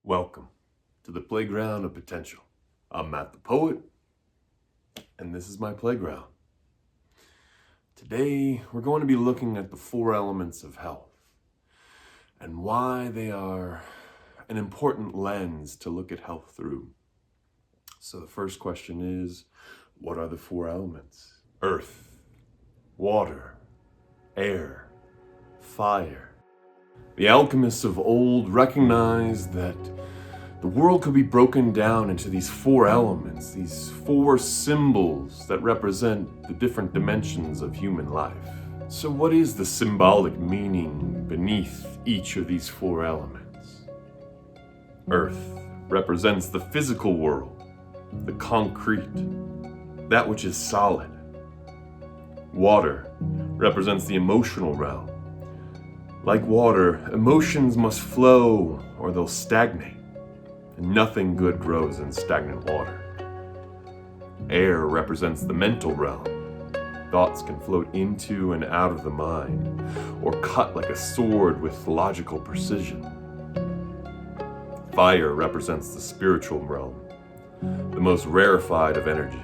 Welcome to the playground of potential. I'm Matt the Poet, and this is my playground. Today, we're going to be looking at the 4 elements of health and why they are an important lens to look at health through. So the first question is, what are the 4 elements? Earth, water, air, fire. The alchemists of old recognized that the world could be broken down into these 4 elements, these 4 symbols that represent the different dimensions of human life. So what is the symbolic meaning beneath each of these 4 elements? Earth represents the physical world, the concrete, that which is solid. Water represents the emotional realm. Like water, emotions must flow or they'll stagnate, and nothing good grows in stagnant water. Air represents the mental realm. Thoughts can float into and out of the mind, or cut like a sword with logical precision. Fire represents the spiritual realm, the most rarefied of energies.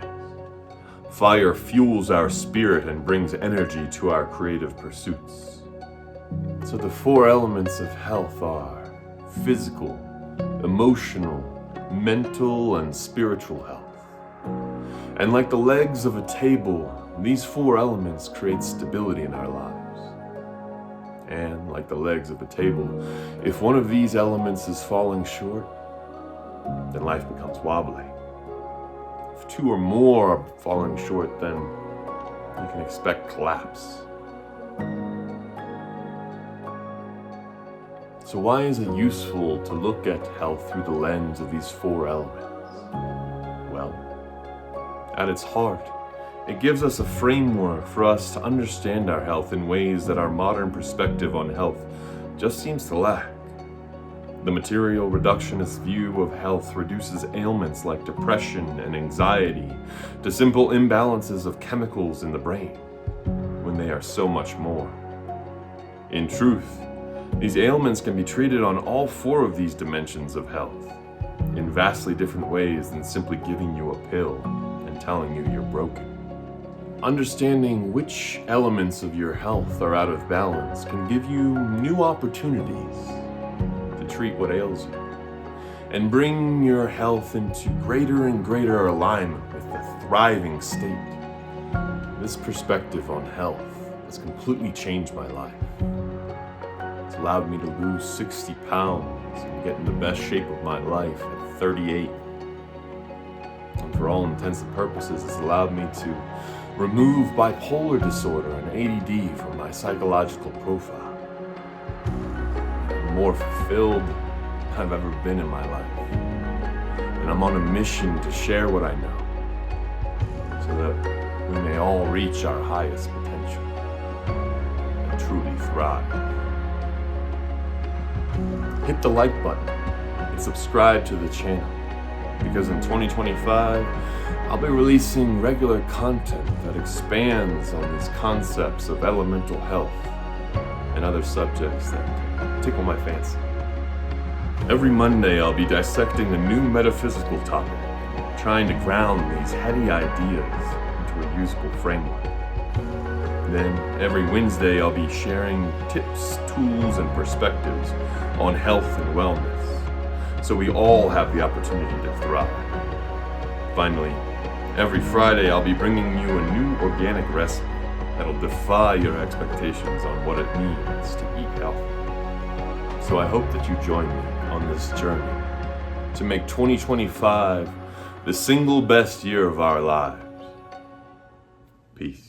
Fire fuels our spirit and brings energy to our creative pursuits. So the 4 elements of health are physical, emotional, mental, and spiritual health. And like the legs of a table, these 4 elements create stability in our lives. And like the legs of a table, if one of these elements is falling short, then life becomes wobbly. If 2 or more are falling short, then you can expect collapse. So why is it useful to look at health through the lens of these 4 elements? Well, at its heart, it gives us a framework for us to understand our health in ways that our modern perspective on health just seems to lack. The material reductionist view of health reduces ailments like depression and anxiety to simple imbalances of chemicals in the brain, when they are so much more. In truth, these ailments can be treated on all 4 of these dimensions of health in vastly different ways than simply giving you a pill and telling you you're broken. Understanding which elements of your health are out of balance can give you new opportunities to treat what ails you and bring your health into greater and greater alignment with a thriving state. This perspective on health has completely changed my life. It's allowed me to lose 60 pounds and get in the best shape of my life at 38. And for all intents and purposes, it's allowed me to remove bipolar disorder and ADD from my psychological profile. I'm more fulfilled than I've ever been in my life. And I'm on a mission to share what I know so that we may all reach our highest potential and truly thrive. Hit the like button and subscribe to the channel, because in 2025, I'll be releasing regular content that expands on these concepts of elemental health and other subjects that tickle my fancy. Every Monday, I'll be dissecting a new metaphysical topic, trying to ground these heady ideas into a usable framework. Then, every Wednesday, I'll be sharing tips, tools, and perspectives on health and wellness, so we all have the opportunity to thrive. Finally, every Friday, I'll be bringing you a new organic recipe that'll defy your expectations on what it means to eat healthy. So I hope that you join me on this journey to make 2025 the single best year of our lives. Peace.